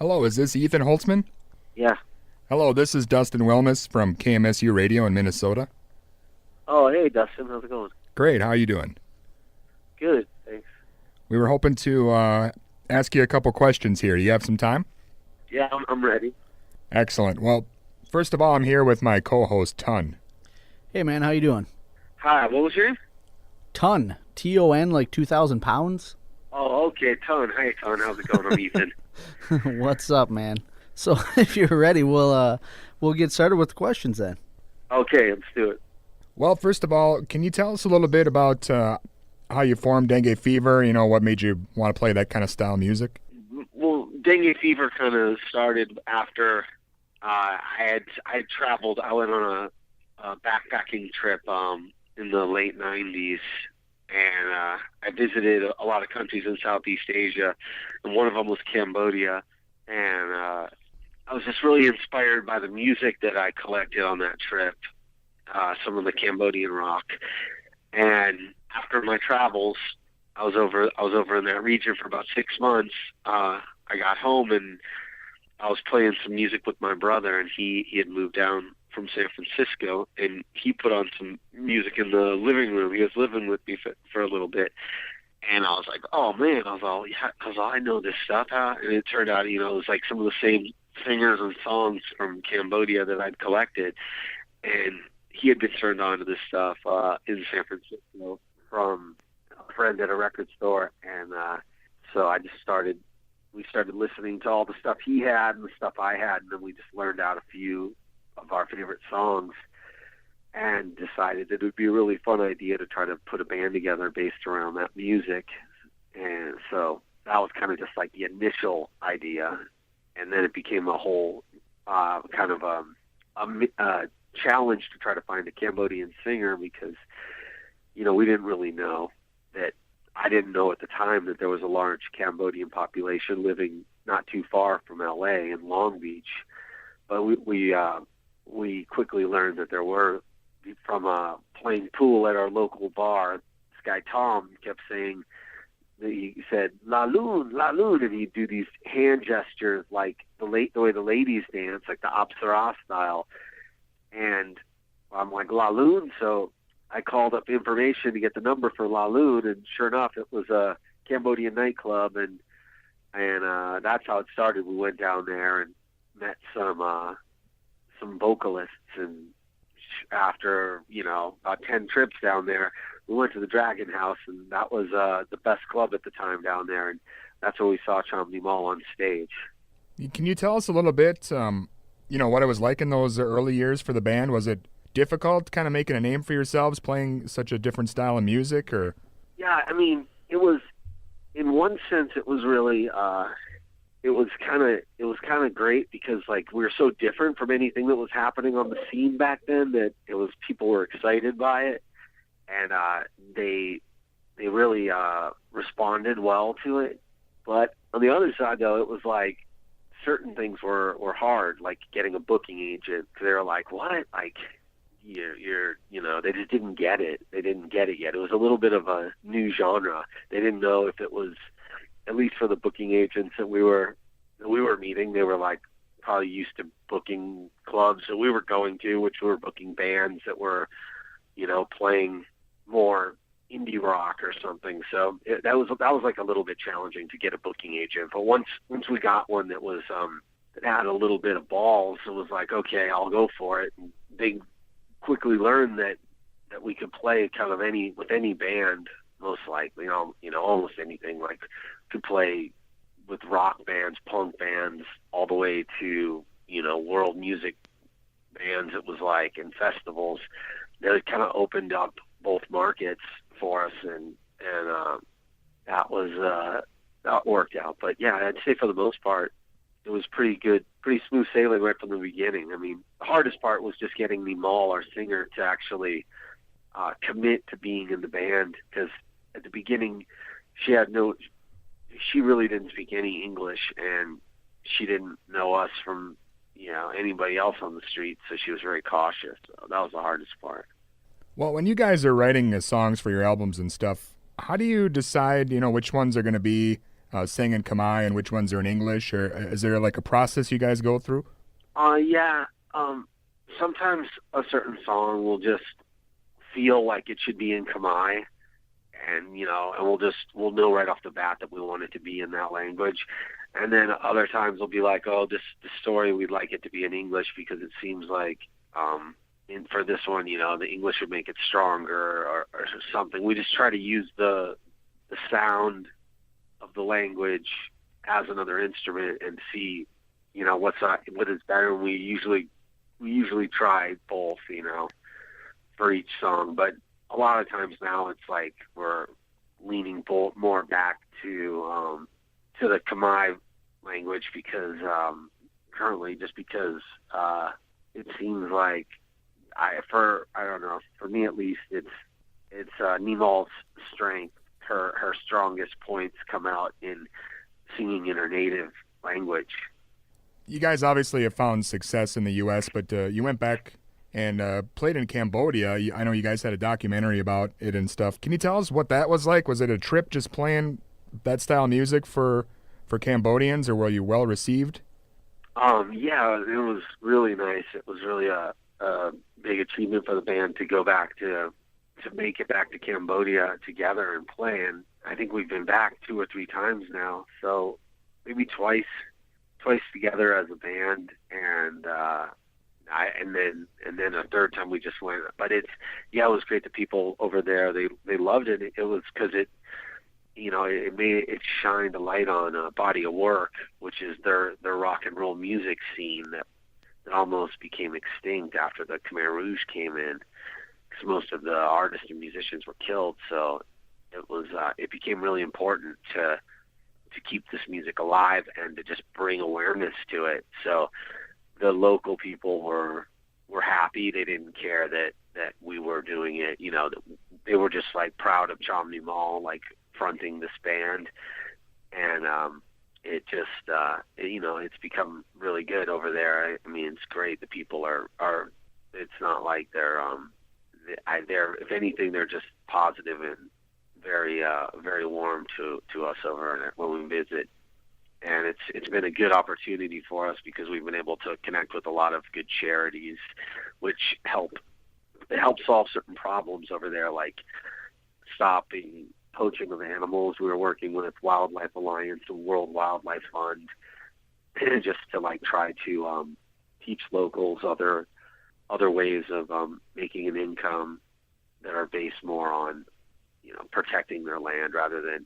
Hello, is this Ethan Holtzman? Yeah. Hello, this is Dustin Wilmus from KMSU Radio in Minnesota. Oh, hey, Dustin. How's it going? Great, how are you doing? Good, thanks. We were hoping to ask you a couple questions here. Do you have some time? Yeah, I'm ready. Excellent. Well, first of all, I'm here with my co-host, Ton. Hey, man, how you doing? Hi, what was your name? Ton. T-O-N, like 2,000 pounds? Oh, okay, Ton. Hi, Ton. How's it going? I'm Ethan. What's up, man? So, if you're ready, we'll get started with the questions then. Okay, let's do it. Well, first of all, can you tell us a little bit about how you formed Dengue Fever? You know, what made you want to play that kind of style of music? Well, Dengue Fever kind of started after I had traveled. I went on a backpacking trip in the late 90s, and I visited a lot of countries in Southeast Asia, and one of them was Cambodia. And I was just really inspired by the music that I collected on that trip, some of the Cambodian rock. And after my travels, I was over in that region for about 6 months. I got home and I was playing some music with my brother, and he had moved down from San Francisco, and he put on some music in the living room. He was living with me for a little bit. And I was like, oh, man, I was all, I know this stuff. Huh? And it turned out, it was like some of the same singers and songs from Cambodia that I'd collected. And he had been turned on to this stuff in San Francisco from a friend at a record store. And so we started listening to all the stuff he had and the stuff I had. And then we just learned out a few of our favorite songs and decided that it would be a really fun idea to try to put a band together based around that music. And so that was kind of just like the initial idea. And then it became a whole kind of a challenge to try to find a Cambodian singer because, we didn't really know that. I didn't know at the time that there was a large Cambodian population living not too far from LA in Long Beach. But we quickly learned that there were, from playing pool at our local bar. This guy Tom kept saying, he said "La Lune, La Lune," and he'd do these hand gestures like the way the ladies dance, like the Apsara style. And I'm like, "La Lune," so I called up information to get the number for La Lune, and sure enough, it was a Cambodian nightclub, and that's how it started. We went down there and met some vocalists, and after about 10 trips down there, we went to the Dragon House, and that was the best club at the time down there, and that's where we saw Chomdi Mall on stage. Can you tell us a little bit, what it was like in those early years for the band? Was it difficult kind of making a name for yourselves playing such a different style of music? Or yeah, I mean, it was, in one sense, it was really it was kind of great because like we were so different from anything that was happening on the scene back then that people were excited by it, and they really responded well to it. But on the other side, though, it was like certain things were hard, like getting a booking agent. They were like, "What? Like they just didn't get it. They didn't get it yet. It was a little bit of a new genre. They didn't know if it was." At least for the booking agents that we were meeting, they were like probably used to booking clubs that we were going to, which were booking bands that were, playing more indie rock or something. So that was like a little bit challenging to get a booking agent. But once we got one that was that had a little bit of balls, it was like, okay, I'll go for it. And they quickly learned that we could play kind of with any band, most likely, almost anything. Like could play with rock bands, punk bands, all the way to, world music bands. It was like in festivals that kind of opened up both markets for us, and that worked out. But yeah, I'd say for the most part, it was pretty good, pretty smooth sailing right from the beginning. I mean, the hardest part was just getting Nimal, our singer, to actually commit to being in the band, because at the beginning she really didn't speak any English, and she didn't know us from anybody else on the street, so she was very cautious. So that was the hardest part. Well, when you guys are writing songs for your albums and stuff, how do you decide which ones are going to be sing in Khmer and which ones are in English? Or is there like a process you guys go through? Yeah. Sometimes a certain song will just feel like it should be in Khmer, and we'll know right off the bat that we want it to be in that language. And then other times we'll be like, oh, this story we'd like it to be in English because it seems like for this one, the English would make it stronger or something. We just try to use the sound of the language as another instrument and see, what is better. We usually try both, for each song. But a lot of times now it's like we're leaning more back to the Khmer language because currently, just because it seems like I don't know, for me at least, it's Nimal's strength. Her strongest points come out in singing in her native language. You guys obviously have found success in the U.S., but you went back and played in Cambodia. I know you guys had a documentary about it and stuff. Can you tell us what that was like? Was it a trip just playing that style of music for Cambodians, or were you well received? Yeah, it was really nice. It was really a big achievement for the band to go back to make it back to Cambodia together and play. And I think we've been back 2 or 3 times now, so maybe twice together as a band, and then a third time we just went. But it was great. The people over there, they loved it. It was because it shined a light on a body of work, which is their rock and roll music scene that almost became extinct after the Khmer Rouge came in, because most of the artists and musicians were killed. So it became really important to keep this music alive and to just bring awareness to it. So the local people were happy. They didn't care that we were doing it. They were just like proud of Chom Nimal, like fronting this band. And it just it's become really good over there. I mean, it's great. The people are it's not like they're if anything, they're just positive and very very warm to us over there when we visit. And it's been a good opportunity for us because we've been able to connect with a lot of good charities, which help solve certain problems over there, like stopping poaching of animals. We were working with Wildlife Alliance and World Wildlife Fund, just to like try to teach locals other ways of making an income that are based more on protecting their land rather than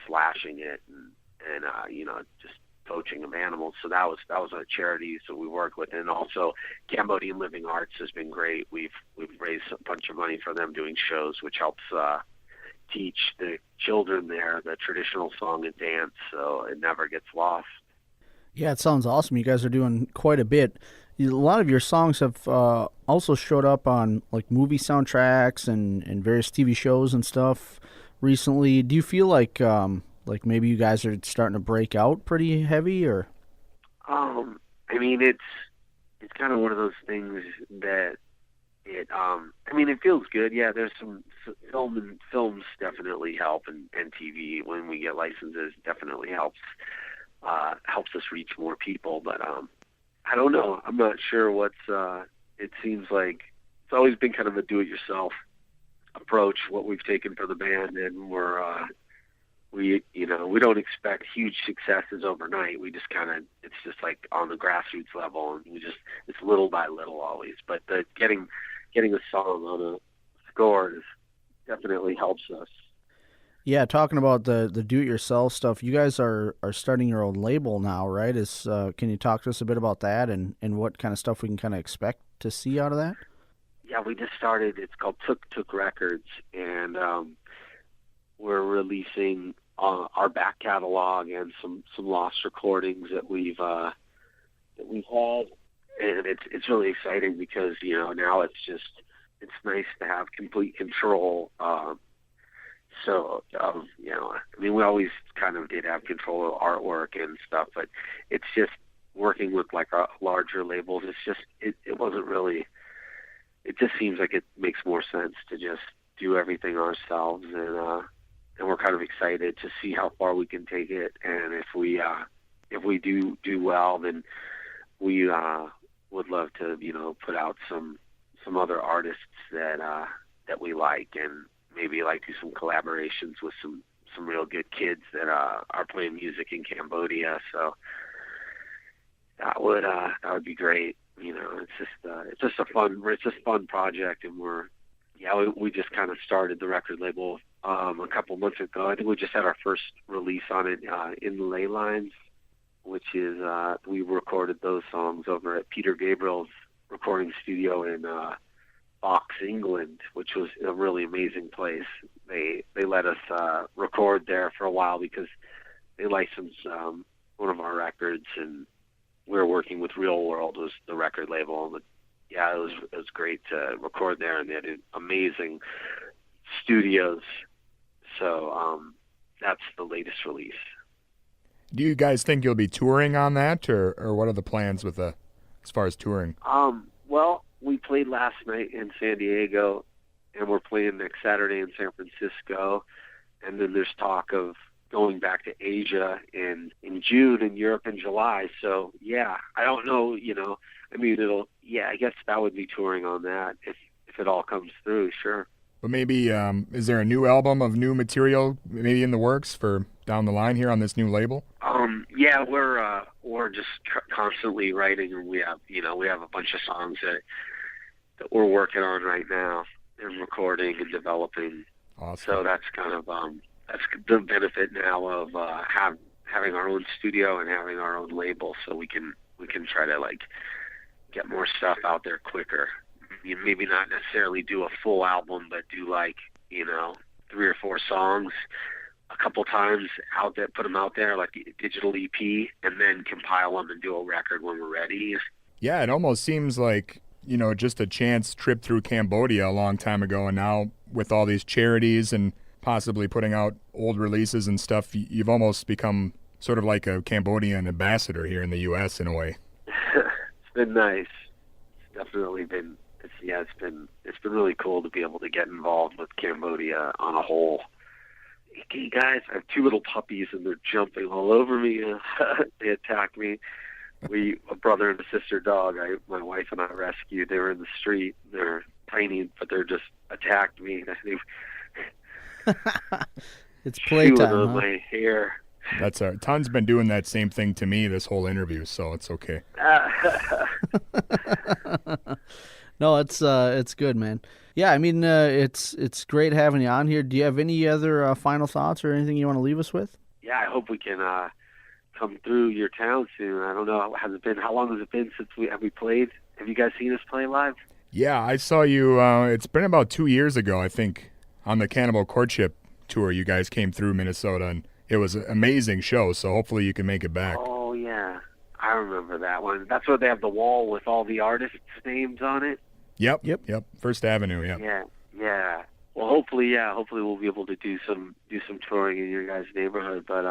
slashing it and just poaching of animals. So that was a charity that we work with. And also Cambodian Living Arts has been great. We've raised a bunch of money for them doing shows, which helps teach the children there the traditional song and dance, so it never gets lost. Yeah, it sounds awesome. You guys are doing quite a bit. A lot of your songs have also showed up on like movie soundtracks and various TV shows and stuff recently. Do you feel like maybe you guys are starting to break out pretty heavy, or? I mean, it's kind of one of those things that it feels good. Yeah, there's some films definitely help, and TV when we get licenses definitely helps us reach more people. But I don't know. I'm not sure it seems like it's always been kind of a do-it-yourself approach, what we've taken for the band, and we don't expect huge successes overnight. We just it's just like on the grassroots level, and it's little by little always. But getting a song on a score definitely helps us. Yeah, talking about the do-it-yourself stuff, you guys are starting your own label now, right? Can you talk to us a bit about that and what kind of stuff we can kind of expect to see out of that? Yeah, we just started. It's called Tuk Records, and we're releasing our back catalog and some lost recordings that we've had, and it's really exciting because now it's nice to have complete control. We always kind of did have control of artwork and stuff, but it's just working with like our larger labels. It's just it wasn't really. It just seems like it makes more sense to just do everything ourselves we're kind of excited to see how far we can take it. And if we do well, then we would love to, put out some other artists that we like, and maybe like do some collaborations with some real good kids that are playing music in Cambodia. So that would be great. It's just a fun project, and we just kind of started the record label a couple months ago. I think we just had our first release on it, In the Ley Lines, which is we recorded those songs over at Peter Gabriel's recording studio in Box, England, which was a really amazing place. They let us record there for a while because they licensed one of our records, and we were working with Real World was the record label. But yeah, it was great to record there, and they had amazing studios. So that's the latest release. Do you guys think you'll be touring on that, or what are the plans with as far as touring? Well, we played last night in San Diego, and we're playing next Saturday in San Francisco, and then there's talk of going back to Asia in June, and Europe in July. So yeah, I don't know. I guess that would be touring on that if it all comes through. Sure. But maybe is there a new album of new material maybe in the works for down the line here on this new label? Yeah, we're just constantly writing, and we have a bunch of songs that we're working on right now and recording and developing. Awesome. So that's kind of that's the benefit now of having our own studio and having our own label, so we can try to get more stuff out there quicker. Maybe not necessarily do a full album, but do 3 or 4 songs a couple times out there, put them out there like a digital EP, and then compile them and do a record when we're ready. Yeah, it almost seems like, just a chance trip through Cambodia a long time ago, and now with all these charities and possibly putting out old releases and stuff, you've almost become sort of like a Cambodian ambassador here in the U.S. in a way. It's been nice. It's definitely been. It's been really cool to be able to get involved with Cambodia on a whole. Hey guys, I have 2 little puppies, and they're jumping all over me. They attacked me. A brother and a sister dog. My wife and I rescued. They were in the street. They're tiny, but they're just attacked me. It's playtime. On my hair. That's Ton's been doing that same thing to me this whole interview, so it's okay. No, it's good, man. Yeah, I mean, it's great having you on here. Do you have any other final thoughts or anything you want to leave us with? Yeah, I hope we can come through your town soon. I don't know, how long has it been since we played? Have you guys seen us play live? Yeah, I saw you. It's been about 2 years ago, I think, on the Cannibal Courtship tour. You guys came through Minnesota, and it was an amazing show. So hopefully you can make it back. Oh yeah, I remember that one. That's where they have the wall with all the artists' names on it. Yep. First Avenue. Yeah. Well, hopefully we'll be able to do some touring in your guys' neighborhood. But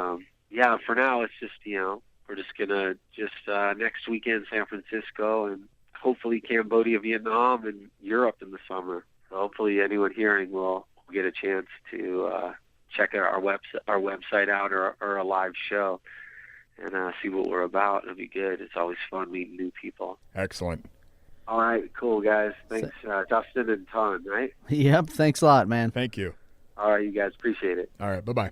yeah, for now it's just we're just gonna next weekend San Francisco, and hopefully Cambodia, Vietnam, and Europe in the summer. So hopefully anyone hearing will get a chance to check out our website out or a live show and see what we're about. It'll be good. It's always fun meeting new people. Excellent. All right, cool, guys. Thanks, Dustin and Ton, right? Yep, thanks a lot, man. Thank you. All right, you guys, appreciate it. All right, bye-bye.